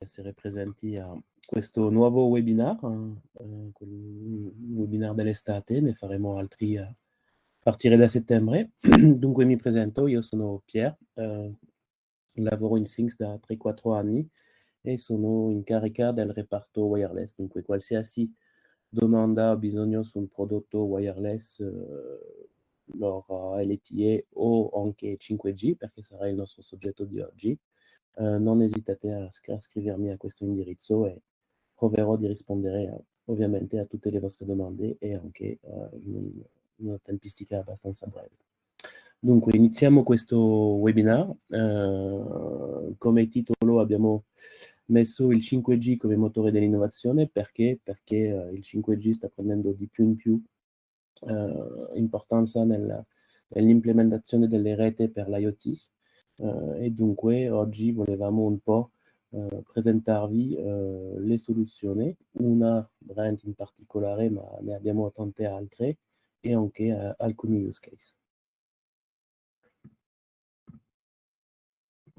essere presenti a questo nuovo webinar, un webinar dell'estate, ne faremo altri a partire da settembre. Dunque mi presento, io sono Pierre, lavoro in Sphinx da 3-4 anni e sono in carica del reparto wireless, dunque qualsiasi domanda o bisogno su un prodotto wireless, LTE o anche 5G, perché sarà il nostro soggetto di oggi, non esitate a scrivermi a questo indirizzo e proverò di rispondere ovviamente a tutte le vostre domande e anche in una tempistica abbastanza breve. Dunque, iniziamo questo webinar. Come titolo abbiamo messo il 5G come motore dell'innovazione. Perché? Perché il 5G sta prendendo di più in più importanza nell'implementazione delle reti per l'IoT, e dunque oggi volevamo un po' presentarvi le soluzioni, una brand in particolare, ma ne abbiamo tante altre, e anche alcuni use case.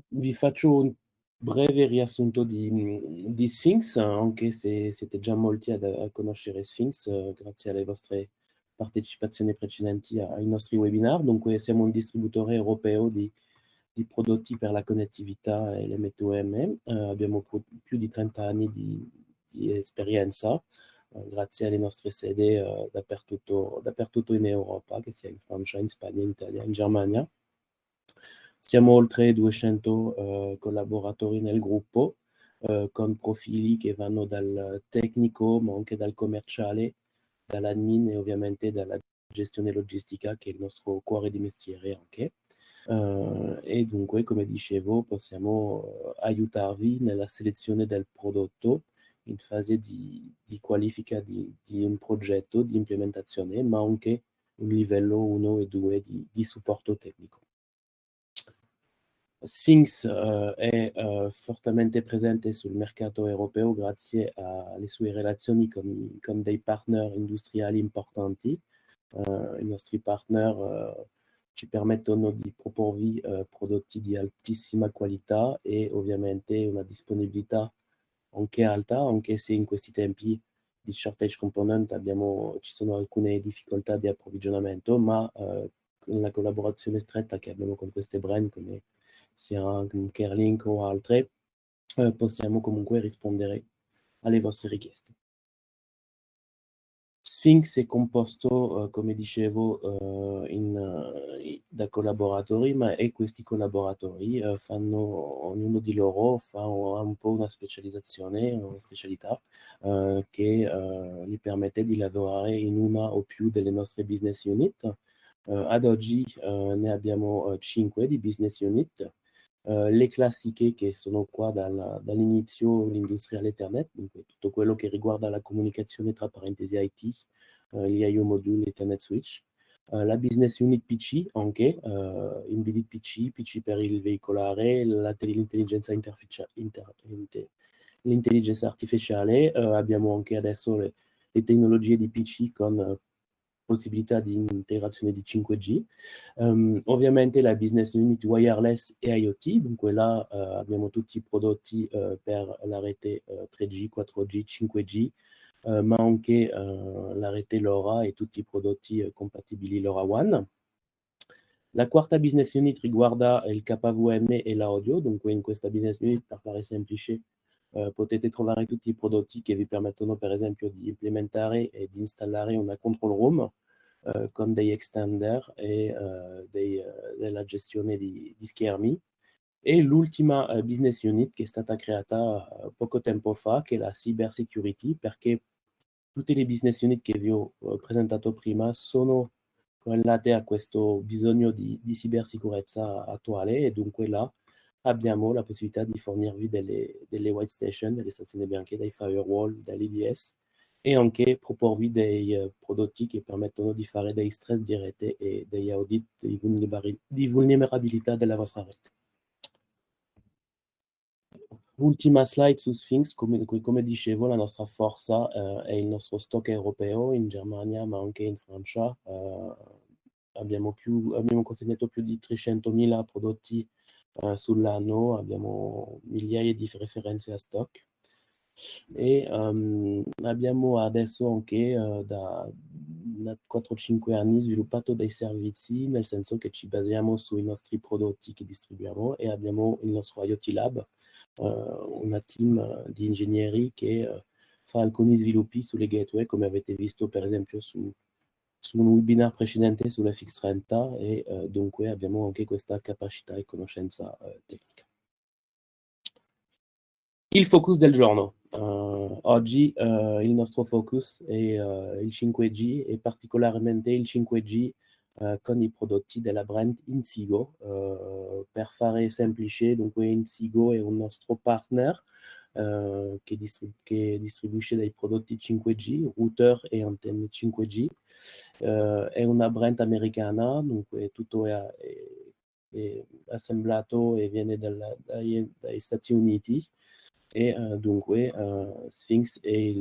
Vi faccio un breve riassunto di Sphinx, anche se siete già molti a conoscere Sphinx, grazie alle vostre partecipazioni precedenti ai nostri webinar. Dunque siamo un distributore europeo di prodotti per la connettività e l'MTOM. Abbiamo più di 30 anni di esperienza, grazie alle nostre sedi dappertutto in Europa, che sia in Francia, in Spagna, in Italia, in Germania. Siamo oltre 200 collaboratori nel gruppo, con profili che vanno dal tecnico, ma anche dal commerciale, dall'admin e ovviamente dalla gestione logistica, che è il nostro cuore di mestiere anche. E dunque, come dicevo, possiamo aiutarvi nella selezione del prodotto in fase di qualifica di un progetto, di implementazione, ma anche un livello 1 e 2 di supporto tecnico. Sphinx è fortemente presente sul mercato europeo grazie alle sue relazioni con dei partner industriali importanti. I nostri partner ci permettono di proporvi prodotti di altissima qualità e ovviamente una disponibilità anche alta, anche se in questi tempi di shortage component ci sono alcune difficoltà di approvvigionamento, ma con la collaborazione stretta che abbiamo con queste brand come sia Kerlink o altre, possiamo comunque rispondere alle vostre richieste. Sphinx è composto, come dicevo, da collaboratori, e questi collaboratori ognuno di loro ha un po' una specializzazione, una specialità, che gli permette di lavorare in una o più delle nostre business unit. Ad oggi ne abbiamo 5 di business unit. Le classiche che sono qua dall'inizio, l'industrial Ethernet, dunque tutto quello che riguarda la comunicazione tra parentesi IT, gli IO module, Ethernet switch. La business unit PC anche, embedded PC per il veicolare, l'intelligenza artificiale. Abbiamo anche adesso le tecnologie di PC con possibilità di integrazione di 5G. Ovviamente la business unit wireless e IoT, dunque là abbiamo tutti i prodotti per la rete 3G, 4G, 5G, ma anche la rete LoRa e tutti i prodotti compatibili LoRaWAN. La quarta business unit riguarda il KVM e l'audio, dunque in questa business unit, per fare semplice, potete trovare tutti i prodotti che vi permettono per esempio di implementare e di installare una control room con dei extender e della gestione di schermi. E l'ultima business unit che è stata creata poco tempo fa, che è la cyber security, perché tutte le business unit che vi ho presentato prima sono correlate a questo bisogno di cybersicurezza attuale, e dunque là abbiamo la possibilità di fornirvi delle white station, delle stazioni bianche, dei firewall, dall'IDS, e anche proporvi dei prodotti che permettono di fare dei stress diretti e degli audit di vulnerabilità della vostra rete. Ultima slide su Sphinx, come dicevo, la nostra forza è il nostro stock europeo in Germania, ma anche in Francia. Abbiamo consegnato più di 300.000 prodotti sull'anno, abbiamo migliaia di referenze a stock e abbiamo adesso anche da 4-5 anni sviluppato dei servizi, nel senso che ci basiamo sui nostri prodotti che distribuiamo e abbiamo il nostro IoT Lab, una team di ingegneri che fa alcuni sviluppi sulle gateway, come avete visto per esempio su un webinar precedente sull'FX30 e dunque abbiamo anche questa capacità e conoscenza tecnica. Il focus del giorno. Oggi il nostro focus è il 5G e particolarmente il 5G con i prodotti della brand Inseego. Per fare semplice, dunque Inseego è un nostro partner che distribuisce dei prodotti 5G, router e antenne 5G. È una brand americana, dunque tutto è assemblato e viene dagli Stati Uniti e dunque Sphinx è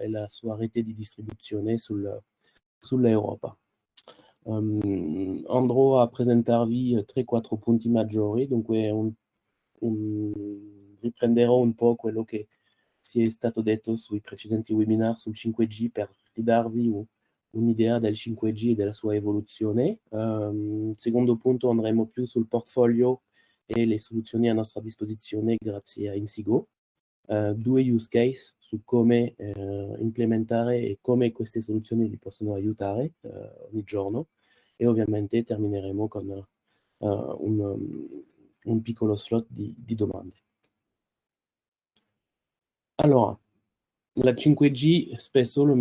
la sua rete di distribuzione sull'Europa. Andrò a presentarvi 3-4 punti maggiori, dunque riprenderò un po' quello che si è stato detto sui precedenti webinar sul 5G per ridarvi un'idea del 5G e della sua evoluzione. Secondo punto andremo più sul portfolio e le soluzioni a nostra disposizione grazie a Inseego. 2 use case su come implementare e come queste soluzioni vi possono aiutare ogni giorno e ovviamente termineremo con un piccolo slot di domande. Allora, la 5G spesso lo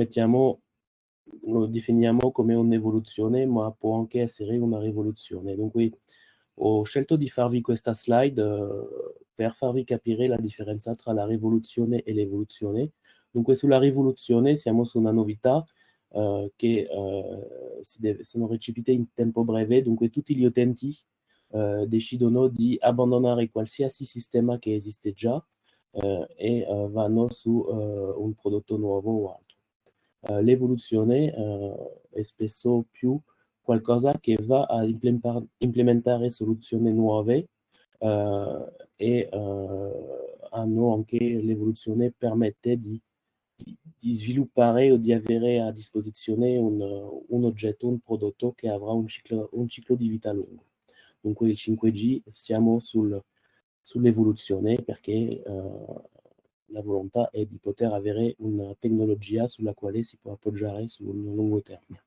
definiamo come un'evoluzione, ma può anche essere una rivoluzione. Dunque, ho scelto di farvi questa slide per farvi capire la differenza tra la rivoluzione e l'evoluzione. Dunque, sulla rivoluzione siamo su una novità che sono recepite in tempo breve, dunque tutti gli utenti decidono di abbandonare qualsiasi sistema che esiste già e vanno su un prodotto nuovo o altro. L'evoluzione è spesso più qualcosa che va a implementare soluzioni nuove e hanno anche l'evoluzione permette di sviluppare o di avere a disposizione un oggetto, un prodotto che avrà un ciclo di vita lungo. Dunque il 5G siamo sull'evoluzione perché la volontà è di poter avere una tecnologia sulla quale si può appoggiare sul lungo termine.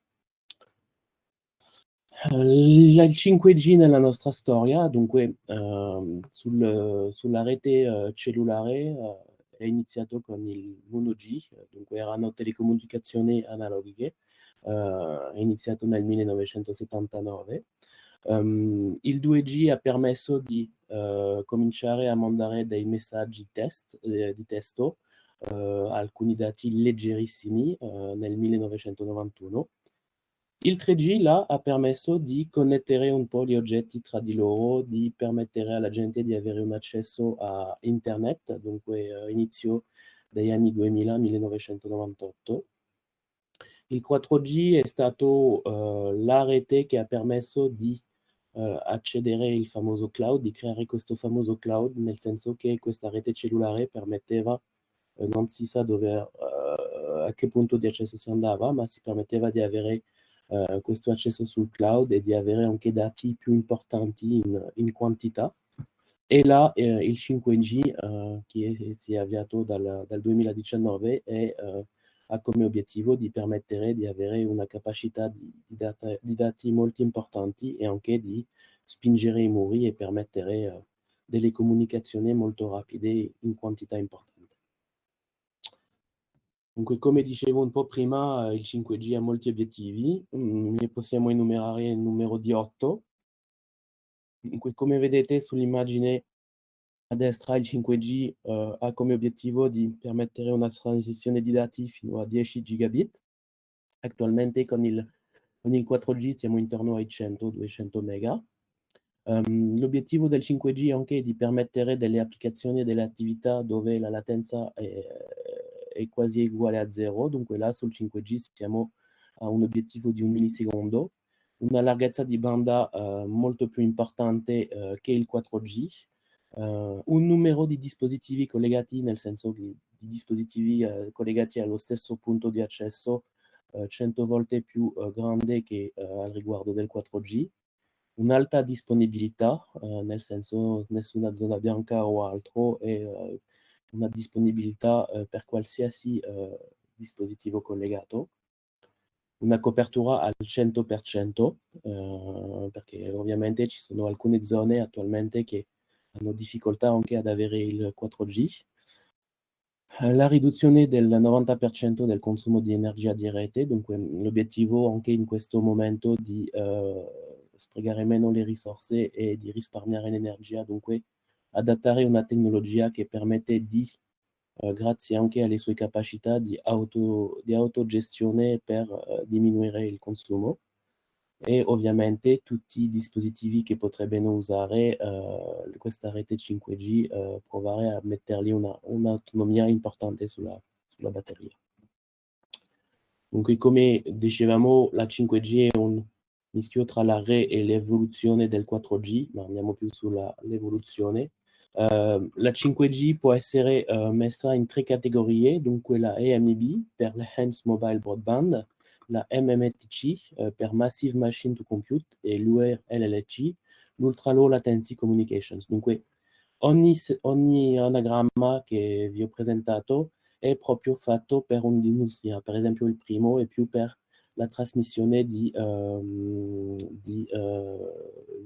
Il 5G nella nostra storia, dunque sulla rete cellulare è iniziato con il 1G, dunque erano telecomunicazioni analoghe, è iniziato nel 1979. Il 2G ha permesso di cominciare a mandare dei messaggi di testo, alcuni dati leggerissimi nel 1991. Il 3G là ha permesso di connettere un po' gli oggetti tra di loro, di permettere alla gente di avere un accesso a internet, dunque inizio degli anni 2000, 1998. Il 4G è stato la rete che ha permesso di accedere il famoso cloud, di creare questo famoso cloud, nel senso che questa rete cellulare permetteva, non si sa a che punto di accesso si andava, ma si permetteva di avere questo accesso sul cloud e di avere anche dati più importanti in quantità. E là il 5G che si è avviato dal 2019 ha come obiettivo di permettere di avere una capacità di dati molto importanti e anche di spingere i muri e permettere delle comunicazioni molto rapide in quantità importante. Dunque, come dicevo un po' prima, il 5G ha molti obiettivi, ne possiamo enumerare il numero di 8. Dunque, come vedete sull'immagine a destra, il 5G ha come obiettivo di permettere una transizione di dati fino a 10 gigabit. Attualmente con il 4G siamo intorno ai 100-200 mega. L'obiettivo del 5G è anche di permettere delle applicazioni e delle attività dove la latenza è quasi uguale a 0, dunque là sul 5G siamo a un obiettivo di 1 millisecondo. una larghezza di banda molto più importante che il 4G, un numero di dispositivi collegati, nel senso che di dispositivi collegati allo stesso punto di accesso 100 volte più grande che al riguardo del 4G, un'alta disponibilità, nel senso nessuna zona bianca o altro, e una disponibilità per qualsiasi dispositivo collegato, una copertura al 100%, perché ovviamente ci sono alcune zone attualmente che hanno difficoltà anche ad avere il 4G. La riduzione del 90% del consumo di energia di rete, dunque l'obiettivo anche in questo momento di sprecare meno le risorse e di risparmiare l'energia, dunque adattare una tecnologia che permette di, grazie anche alle sue capacità di autogestione per diminuire il consumo. E ovviamente tutti i dispositivi che potrebbero usare questa rete 5G, provare a mettergli un'autonomia importante sulla batteria. Dunque, come dicevamo, la 5G è un mischio tra la re e l'evoluzione del 4G, ma andiamo più sull'evoluzione. La 5G può essere messa in 3 categorie, dunque la EMB per l'Enhanced Mobile Broadband, la MMTC per Massive Machine to Compute e l'URLLC, l'Ultra Low Latency Communications. Dunque, ogni anagramma che vi ho presentato è proprio fatto per un'industria. Per esempio il primo è più per la trasmissione di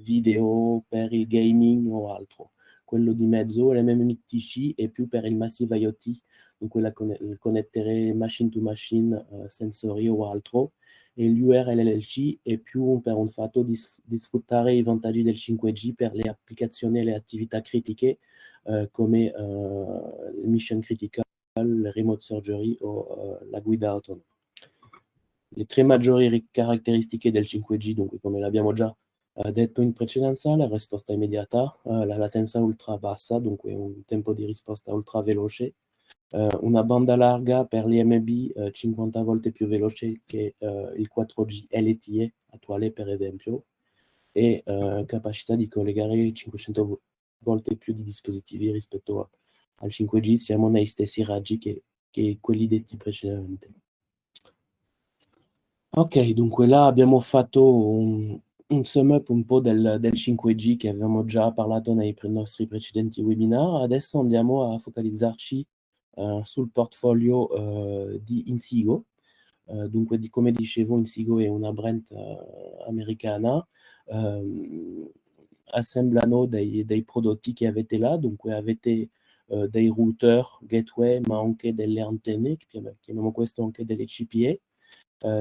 video per il gaming o altro. Quello di mezzo, l'MMTC, è più per il Massive IoT, dunque connettere machine to machine, sensori o altro, e l'URLLC è più per un fatto di sfruttare i vantaggi del 5G per le applicazioni e le attività critiche come il mission critical, le remote surgery o la guida autonoma. Le 3 maggiori caratteristiche del 5G, dunque come l'abbiamo già detto in precedenza, la risposta immediata, la latenza ultra bassa, dunque un tempo di risposta ultra veloce, una banda larga per l'IMB 50 volte più veloce che il 4G LTE attuale, per esempio, e capacità di collegare 500 volte più di dispositivi rispetto al 5G. Siamo nei stessi raggi che quelli detti precedentemente. Ok, dunque là abbiamo fatto un sum up un po' del 5G che avevamo già parlato nei nostri precedenti webinar. Adesso andiamo a focalizzarci sul portfolio di Insigo. Dunque, come dicevo, Insigo è una brand americana, assemblano dei prodotti che avete là, dunque avete dei router, gateway, ma anche delle antenne, chiamiamo questo anche delle CPE.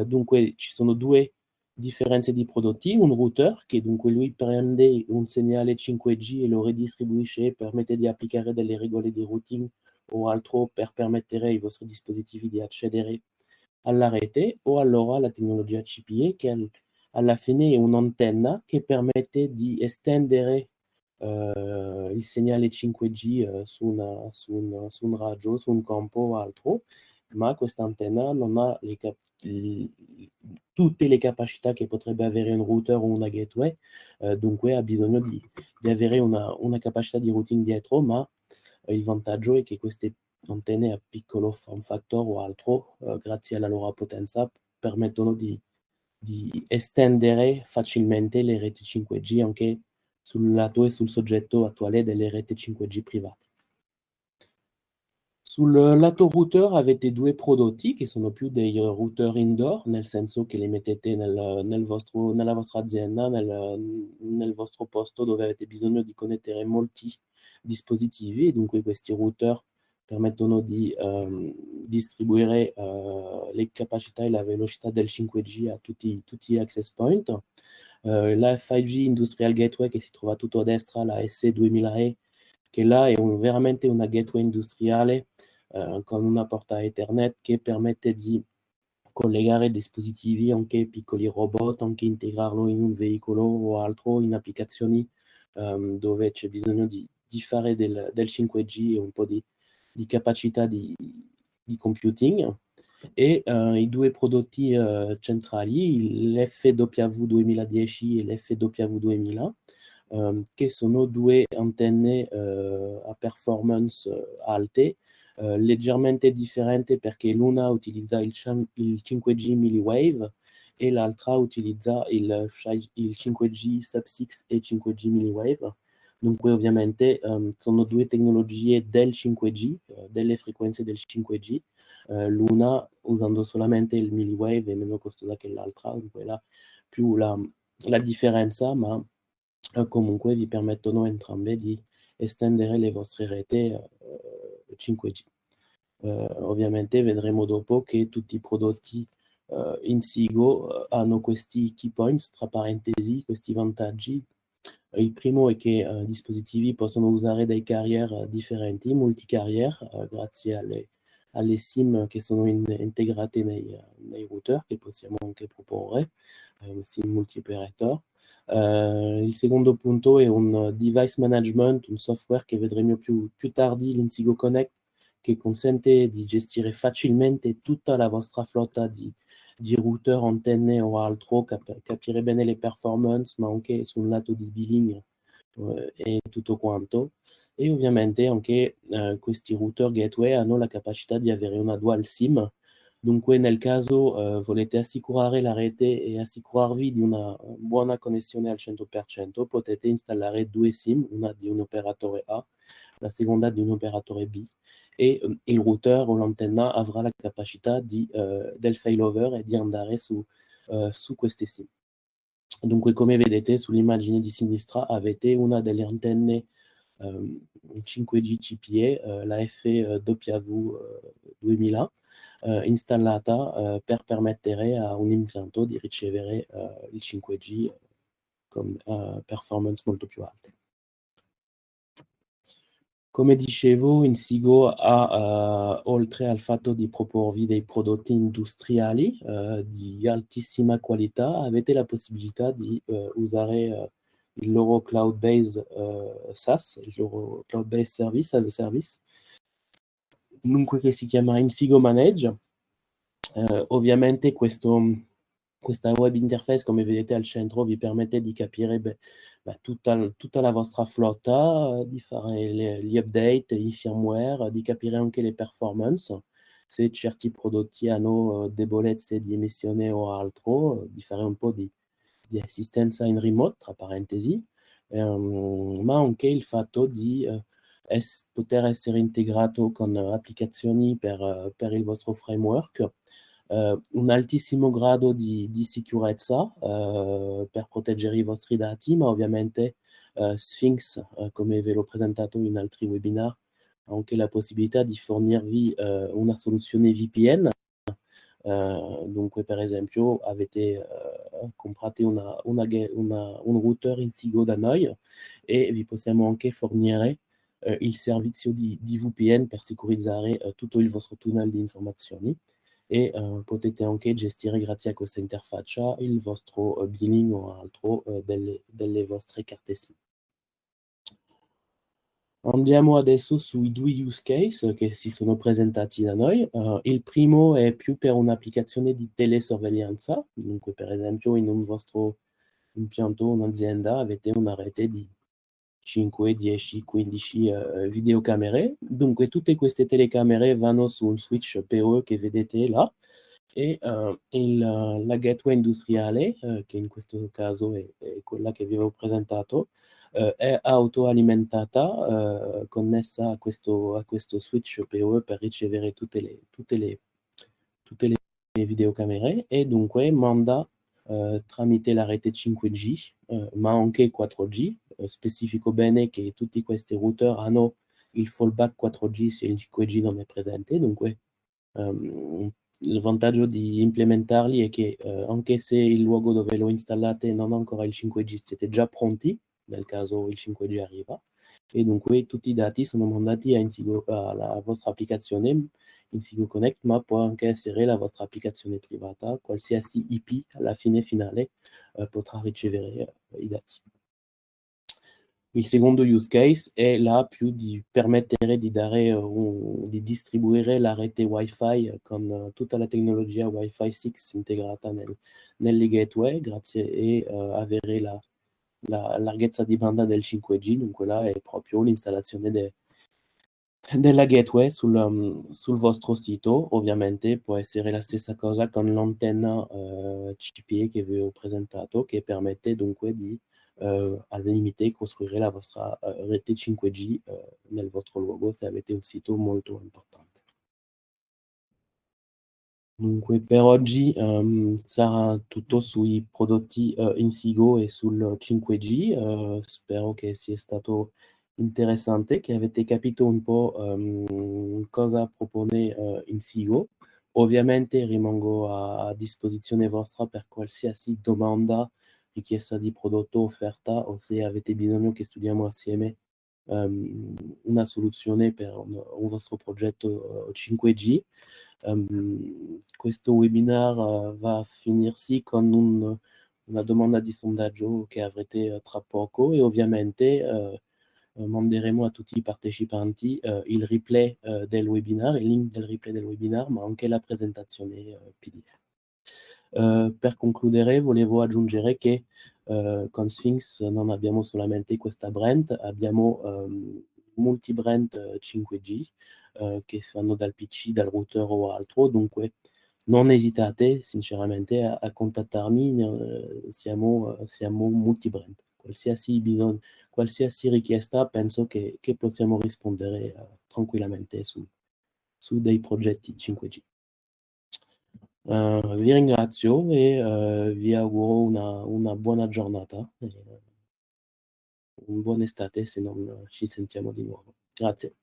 Dunque ci sono 2 differenze di prodotti: un router che dunque lui prende un segnale 5G e lo redistribuisce e permette di applicare delle regole di routing o altro per permettere ai vostri dispositivi di accedere alla rete, o allora la tecnologia CPE che alla fine è un'antenna che permette di estendere il segnale 5G su un raggio, su un campo o altro, ma questa antenna non ha tutte le capacità che potrebbe avere un router o una gateway, dunque ha bisogno di avere una capacità di routing dietro, ma il vantaggio è che queste antenne a piccolo form factor o altro, grazie alla loro potenza, permettono di estendere facilmente le reti 5G anche sul lato e sul soggetto attuale delle reti 5G private. Sul lato router avete 2 prodotti che sono più dei router indoor, nel senso che li mettete nella vostra azienda, nel vostro posto dove avete bisogno di connettere molti dispositivi, e dunque questi router permettono di distribuire le capacità e la velocità del 5G a tutti gli access point. La 5G Industrial Gateway che si trova tutto a destra, la SE2000E, che là è veramente una gateway industriale con una porta Ethernet che permette di collegare dispositivi, anche piccoli robot, anche integrarlo in un veicolo o altro, in applicazioni dove c'è bisogno di fare del 5G e un po' di capacità di computing. e i due prodotti centrali, l'FW 2010 e l'FW 2000, che sono due antenne a performance alte, leggermente differenti perché l'una utilizza il 5G milliwave e l'altra utilizza il 5G sub-6 e 5G milliwave. Dunque ovviamente sono due tecnologie del 5G, delle frequenze del 5G, l'una usando solamente il milliwave è meno costosa che l'altra, dunque là più la differenza, ma comunque vi permettono entrambe di estendere le vostre reti 5G. Ovviamente vedremo dopo che tutti i prodotti Insigo hanno questi key points, tra parentesi, questi vantaggi. Il primo è che i dispositivi possono usare dei carrier differenti, multicarrier, grazie alle SIM che sono integrate nei router, che possiamo anche proporre, SIM multi-operator. Il secondo punto è un device management, un software che vedremo più tardi, l'Insigo Connect, che consente di gestire facilmente tutta la vostra flotta di router, antenne o altro, capire bene le performance, ma anche sul lato di billing e tutto quanto. E ovviamente anche questi router gateway hanno la capacità di avere una dual SIM. Dunque nel caso volete assicurare la rete e assicurarvi di una buona connessione al 100%, potete installare due SIM, una di un operatore A, la seconda di un operatore B, e il router o l'antenna avrà la capacità del failover e di andare su queste SIM. Dunque, come vedete sull'immagine di sinistra avete una delle antenne 5G CPE, la FW 2000, installata per permettere a un impianto di ricevere il 5G con performance molto più alte. Come dicevo, Insigo ha, oltre al fatto di proporvi dei prodotti industriali di altissima qualità, avete la possibilità di usare il loro cloud-based SaaS, il loro cloud-based service as a service, dunque che si chiama Insigo Manage. Ovviamente questa web interface, come vedete al centro, vi permette di capire tutta la vostra flotta, di fare gli update, i firmware, di capire anche le performance, se certi prodotti hanno debolezze di emissione o altro, di fare un po' di assistenza in remote, tra parentesi, ma anche il fatto di poter essere integrato con applicazioni per il vostro framework, un altissimo grado di sicurezza per proteggere i vostri dati, ma ovviamente Sphinx, come ve l'ho presentato in altri webinar, ha anche la possibilità di fornirvi una soluzione VPN. Dunque, per esempio, avete comprato un router Insigo da noi e vi possiamo anche fornire il servizio di VPN per sicurizzare tutto il vostro tunnel di informazioni e potete anche gestire, grazie a questa interfaccia, il vostro billing o altro delle vostre carte SIM. Andiamo adesso sui due use case che si sono presentati da noi. Il primo è più per un'applicazione di telesorveglianza, dunque per esempio in un vostro impianto, un'azienda, avete una rete di 5, 10, 15 videocamere. Dunque tutte queste telecamere vanno su un switch PoE che vedete là e la gateway industriale, che in questo caso è quella che vi avevo presentato, è autoalimentata, connessa a questo switch PoE per ricevere tutte le videocamere e dunque manda tramite la rete 5G, ma anche 4G. Specifico bene che tutti questi router hanno il fallback 4G se il 5G non è presente, dunque il vantaggio di implementarli è che anche se il luogo dove lo installate non ha ancora il 5G, siete già pronti nel caso il 5G arriva, e dunque tutti i dati sono mandati alla vostra applicazione Insigo Connect, ma può anche essere la vostra applicazione privata, qualsiasi IP alla fine finale potrà ricevere i dati. Il secondo use case è là più di permettere di dare di distribuire la rete Wi-Fi con tutta la tecnologia Wi-Fi 6 integrata nelle gateway, grazie e avere la larghezza di banda del 5G, dunque là è proprio l'installazione della gateway sul vostro sito. Ovviamente può essere la stessa cosa con l'antenna CPE che vi ho presentato, che permette dunque di al limite costruire la vostra rete 5G nel vostro luogo se avete un sito molto importante. Dunque per oggi sarà tutto sui prodotti Insigo e sul 5G. Spero che sia stato interessante, che avete capito un po' cosa propone Insigo. Ovviamente rimango a disposizione vostra per qualsiasi domanda, richiesta di prodotto, offerta, o se avete bisogno che studiamo assieme una soluzione per un vostro progetto 5G. Questo webinar va a finirsi con una domanda di sondaggio che avrete tra poco, e ovviamente manderemo a tutti i partecipanti il replay del webinar, il link del replay del webinar, ma anche la presentazione PDF. Per concludere volevo aggiungere che con Sphinx non abbiamo solamente questa brand, abbiamo multi-brand 5G che fanno dal PC, dal router o altro, dunque non esitate sinceramente a contattarmi, siamo multi-brand. Qualsiasi richiesta penso che possiamo rispondere tranquillamente su dei progetti 5G. Vi ringrazio e vi auguro una buona giornata, una buona estate se non ci sentiamo di nuovo. Grazie.